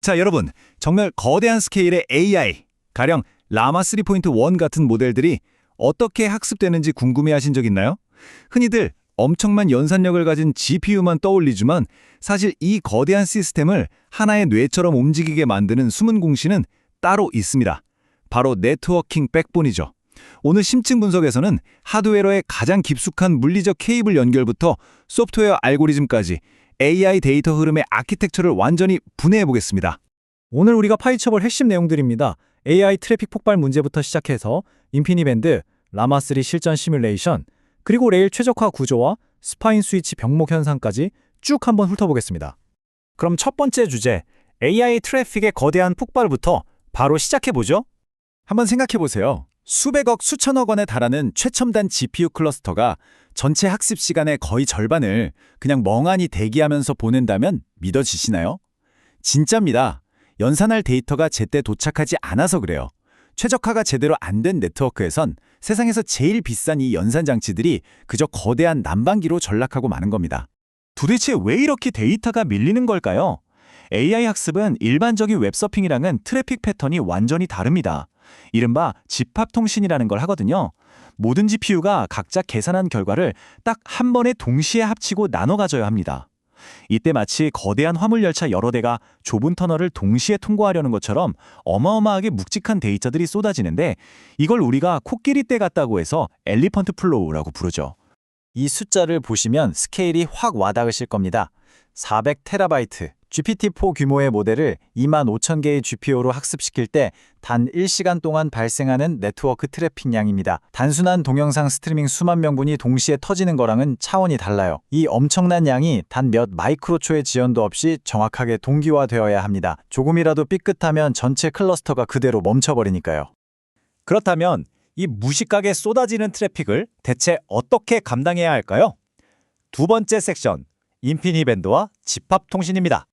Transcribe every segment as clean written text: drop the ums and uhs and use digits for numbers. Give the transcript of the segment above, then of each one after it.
자, 여러분, 정말 거대한 스케일의 AI, 가령 라마 3.1 같은 모델들이 어떻게 학습되는지 궁금해하신 적 있나요? 흔히들 엄청난 연산력을 가진 GPU만 떠올리지만 사실 이 거대한 시스템을 하나의 뇌처럼 움직이게 만드는 숨은 공신은 따로 있습니다. 바로 네트워킹 백본이죠. 오늘 심층 분석에서는 하드웨어의 가장 깊숙한 물리적 케이블 연결부터 소프트웨어 알고리즘까지 AI 데이터 흐름의 아키텍처를 완전히 분해해 보겠습니다. 오늘 우리가 파헤쳐볼 핵심 내용들입니다. AI 트래픽 폭발 문제부터 시작해서 인피니밴드, 라마3 실전 시뮬레이션, 그리고 레일 최적화 구조와 스파인 스위치 병목 현상까지 쭉 한번 훑어보겠습니다. 그럼 첫 번째 주제, AI 트래픽의 거대한 폭발부터 바로 시작해보죠. 한번 생각해보세요. 수백억, 수천억 원에 달하는 최첨단 GPU 클러스터가 전체 학습 시간의 거의 절반을 그냥 멍하니 대기하면서 보낸다면 믿어지시나요? 진짜입니다. 연산할 데이터가 제때 도착하지 않아서 그래요. 최적화가 제대로 안 된 네트워크에선 세상에서 제일 비싼 이 연산 장치들이 그저 거대한 난방기로 전락하고 마는 겁니다. 도대체 왜 이렇게 데이터가 밀리는 걸까요? AI 학습은 일반적인 웹서핑이랑은 트래픽 패턴이 완전히 다릅니다. 이른바 집합통신이라는 걸 하거든요. 모든 GPU가 각자 계산한 결과를 딱 한 번에 동시에 합치고 나눠 가져야 합니다. 이때 마치 거대한 화물열차 여러 대가 좁은 터널을 동시에 통과하려는 것처럼 어마어마하게 묵직한 데이터들이 쏟아지는데 이걸 우리가 코끼리떼 같다고 해서 엘리펀트 플로우라고 부르죠. 이 숫자를 보시면 스케일이 확 와닿으실 겁니다. 400TB, GPT-4 규모의 모델을 25,000개의 GPU로 학습시킬 때 단 1시간 동안 발생하는 네트워크 트래픽 양입니다. 단순한 동영상 스트리밍 수만 명분이 동시에 터지는 거랑은 차원이 달라요. 이 엄청난 양이 단 몇 마이크로초의 지연도 없이 정확하게 동기화되어야 합니다. 조금이라도 삐끗하면 전체 클러스터가 그대로 멈춰버리니까요. 그렇다면 이 무식하게 쏟아지는 트래픽을 대체 어떻게 감당해야 할까요? 두 번째 섹션, 인피니밴드와 집합통신입니다.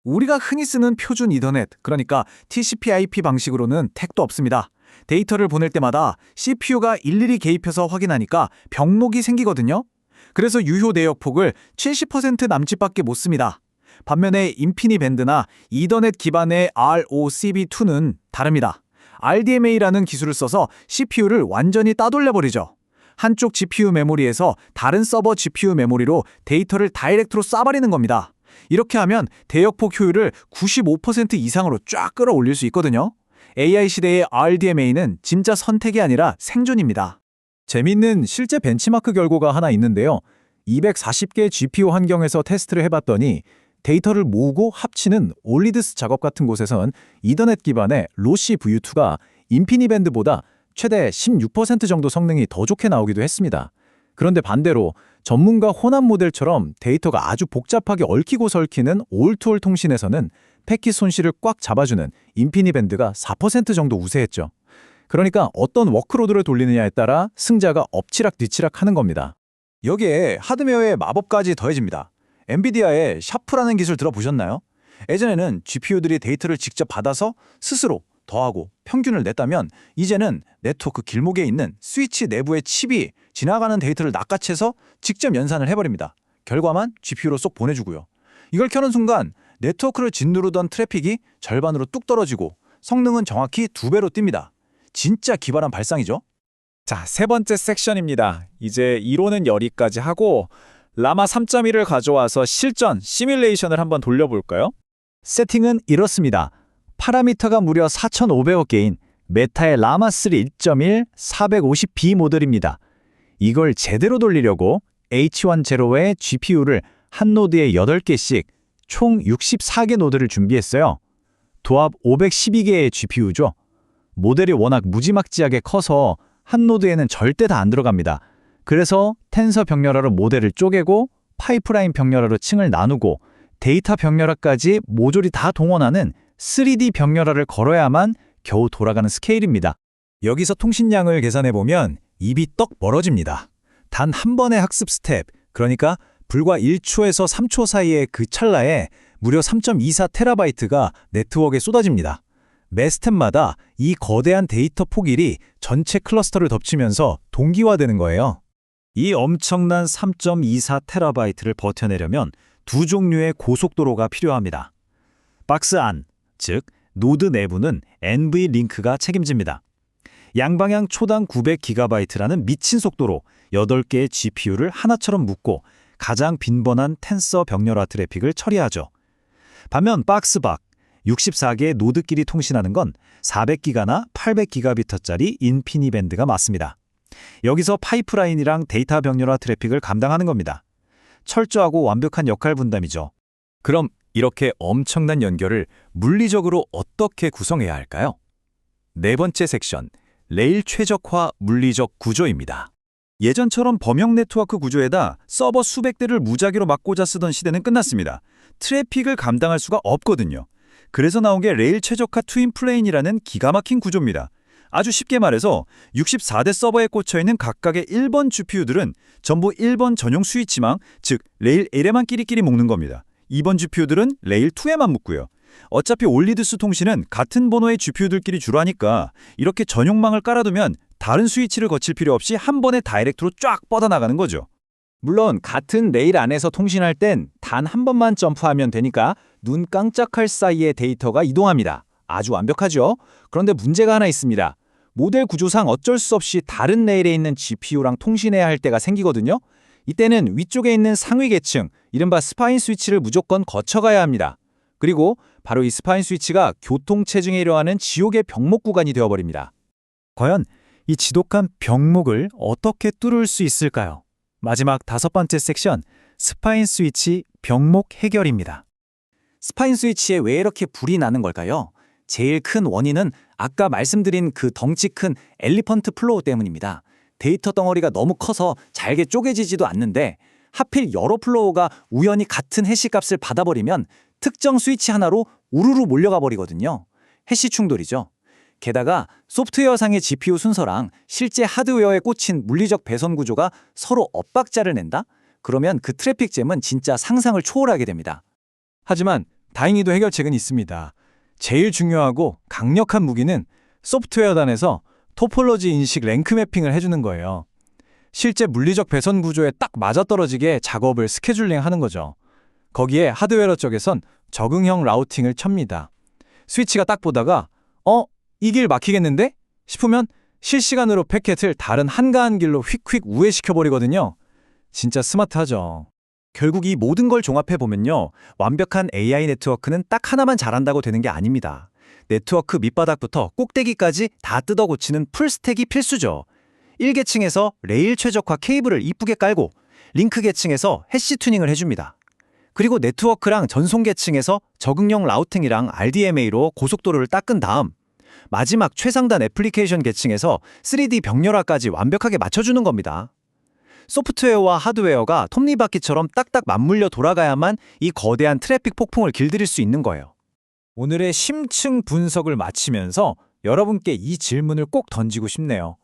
우리가 흔히 쓰는 표준 이더넷, 그러니까 TCP/IP 방식으로는 택도 없습니다. 데이터를 보낼 때마다 CPU가 일일이 개입해서 확인하니까 병목이 생기거든요. 그래서 유효 내역폭을 70% 남짓밖에 못 씁니다. 반면에 인피니밴드나 이더넷 기반의 ROCB2는 다릅니다. RDMA라는 기술을 써서 CPU를 완전히 따돌려버리죠. 한쪽 GPU 메모리에서 다른 서버 GPU 메모리로 데이터를 다이렉트로 쏴버리는 겁니다. 이렇게 하면 대역폭 효율을 95% 이상으로 쫙 끌어올릴 수 있거든요. AI 시대의 RDMA는 진짜 선택이 아니라 생존입니다. 재밌는 실제 벤치마크 결과가 하나 있는데요. 240개 GPU 환경에서 테스트를 해봤더니 데이터를 모으고 합치는 올리드스 작업 같은 곳에선 이더넷 기반의 로시 V2가 인피니밴드보다 최대 16% 정도 성능이 더 좋게 나오기도 했습니다. 그런데 반대로 전문가 혼합 모델처럼 데이터가 아주 복잡하게 얽히고 설키는 올-투-올 통신에서는 패킷 손실을 꽉 잡아주는 인피니밴드가 4% 정도 우세했죠. 그러니까 어떤 워크로드를 돌리느냐에 따라 승자가 엎치락뒤치락 하는 겁니다. 여기에 하드웨어의 마법까지 더해집니다. 엔비디아의 샤프라는 기술 들어보셨나요? 예전에는 GPU들이 데이터를 직접 받아서 스스로 더하고 평균을 냈다면 이제는 네트워크 길목에 있는 스위치 내부의 칩이 지나가는 데이터를 낚아채서 직접 연산을 해버립니다. 결과만 GPU로 쏙 보내주고요. 이걸 켜는 순간 네트워크를 짓누르던 트래픽이 절반으로 뚝 떨어지고 성능은 정확히 2배로 뜁니다. 진짜 기발한 발상이죠? 자, 세 번째 섹션입니다. 이제 이론은 여기까지 하고 라마 3.1을 가져와서 실전, 시뮬레이션을 한번 돌려볼까요? 세팅은 이렇습니다. 파라미터가 무려 4,500억 개인 메타의 라마3 1.1 450B 모델입니다. 이걸 제대로 돌리려고 H1제로의 GPU를 한 노드에 8개씩 총 64개 노드를 준비했어요. 도합 512개의 GPU죠. 모델이 워낙 무지막지하게 커서 한 노드에는 절대 다 안 들어갑니다. 그래서 텐서 병렬화로 모델을 쪼개고 파이프라인 병렬화로 층을 나누고 데이터 병렬화까지 모조리 다 동원하는 3D 병렬화를 걸어야만 겨우 돌아가는 스케일입니다. 여기서 통신량을 계산해보면 입이 떡 멀어집니다. 단 한 번의 학습 스텝, 그러니까 불과 1초에서 3초 사이의 그 찰나에 무려 3.24TB가 네트워크에 쏟아집니다. 매 스텝마다 이 거대한 데이터 폭일이 전체 클러스터를 덮치면서 동기화되는 거예요. 이 엄청난 3.24TB를 버텨내려면 두 종류의 고속도로가 필요합니다. 박스 안, 즉 노드 내부는 NV링크가 책임집니다. 양방향 초당 900GB라는 미친 속도로 8개의 GPU를 하나처럼 묶고 가장 빈번한 텐서 병렬화 트래픽을 처리하죠. 반면 박스박, 64개의 노드끼리 통신하는 건 400기가나 800GB짜리 인피니밴드가 맞습니다. 여기서 파이프라인이랑 데이터 병렬화 트래픽을 감당하는 겁니다. 철저하고 완벽한 역할 분담이죠. 그럼 이렇게 엄청난 연결을 물리적으로 어떻게 구성해야 할까요? 네 번째 섹션, 레일 최적화 물리적 구조입니다. 예전처럼 범용 네트워크 구조에다 서버 수백 대를 무작위로 막 꽂아 쓰던 시대는 끝났습니다. 트래픽을 감당할 수가 없거든요. 그래서 나온 게 레일 최적화 트윈 플레인이라는 기가 막힌 구조입니다. 아주 쉽게 말해서 64대 서버에 꽂혀있는 각각의 1번 GPU들은 전부 1번 전용 스위치망, 즉 레일 1에만 끼리끼리 묶는 겁니다. 2번 GPU들은 레일 2에만 묶고요. 어차피 올리드스 통신은 같은 번호의 GPU들끼리 주로 하니까 이렇게 전용망을 깔아두면 다른 스위치를 거칠 필요 없이 한 번에 다이렉트로 쫙 뻗어나가는 거죠. 물론 같은 레일 안에서 통신할 땐 단 한 번만 점프하면 되니까 눈 깜짝할 사이에 데이터가 이동합니다. 아주 완벽하죠? 그런데 문제가 하나 있습니다. 모델 구조상 어쩔 수 없이 다른 레일에 있는 GPU랑 통신해야 할 때가 생기거든요. 이때는 위쪽에 있는 상위 계층, 이른바 스파인 스위치를 무조건 거쳐가야 합니다. 그리고 바로 이 스파인 스위치가 교통체증에 이뤄하는 지옥의 병목 구간이 되어버립니다. 과연 이 지독한 병목을 어떻게 뚫을 수 있을까요? 마지막 5번째 섹션, 스파인 스위치 병목 해결입니다. 스파인 스위치에 왜 이렇게 불이 나는 걸까요? 제일 큰 원인은 아까 말씀드린 그 덩치 큰 엘리펀트 플로우 때문입니다. 데이터 덩어리가 너무 커서 잘게 쪼개지지도 않는데 하필 여러 플로우가 우연히 같은 해시 값을 받아버리면 특정 스위치 하나로 우르르 몰려가 버리거든요. 해시 충돌이죠. 게다가 소프트웨어상의 GPU 순서랑 실제 하드웨어에 꽂힌 물리적 배선 구조가 서로 엇박자를 낸다? 그러면 그 트래픽 잼은 진짜 상상을 초월하게 됩니다. 하지만 다행히도 해결책은 있습니다. 제일 중요하고 강력한 무기는 소프트웨어단에서 토폴로지 인식 랭크 매핑을 해주는 거예요. 실제 물리적 배선 구조에 딱 맞아떨어지게 작업을 스케줄링 하는 거죠. 거기에 하드웨어 쪽에선 적응형 라우팅을 칩니다. 스위치가 딱 보다가 이 길 막히겠는데? 싶으면 실시간으로 패킷을 다른 한가한 길로 휙휙 우회시켜버리거든요. 진짜 스마트하죠. 결국 이 모든 걸 종합해보면요. 완벽한 AI 네트워크는 딱 하나만 잘한다고 되는 게 아닙니다. 네트워크 밑바닥부터 꼭대기까지 다 뜯어 고치는 풀스택이 필수죠. 1계층에서 레일 최적화 케이블을 이쁘게 깔고 링크 계층에서 해시 튜닝을 해줍니다. 그리고 네트워크랑 전송 계층에서 적응형 라우팅이랑 RDMA로 고속도로를 닦은 다음 마지막 최상단 애플리케이션 계층에서 3D 병렬화까지 완벽하게 맞춰주는 겁니다. 소프트웨어와 하드웨어가 톱니바퀴처럼 딱딱 맞물려 돌아가야만 이 거대한 트래픽 폭풍을 길들일 수 있는 거예요. 오늘의 심층 분석을 마치면서 여러분께 이 질문을 꼭 던지고 싶네요.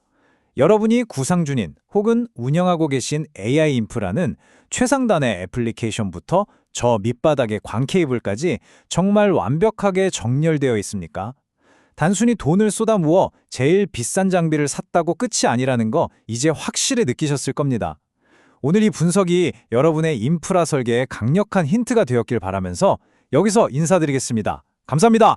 여러분이 구상 중인 혹은 운영하고 계신 AI 인프라는 최상단의 애플리케이션부터 저 밑바닥의 광 케이블까지 정말 완벽하게 정렬되어 있습니까? 단순히 돈을 쏟아부어 제일 비싼 장비를 샀다고 끝이 아니라는 거 이제 확실히 느끼셨을 겁니다. 오늘 이 분석이 여러분의 인프라 설계에 강력한 힌트가 되었길 바라면서 여기서 인사드리겠습니다. 감사합니다.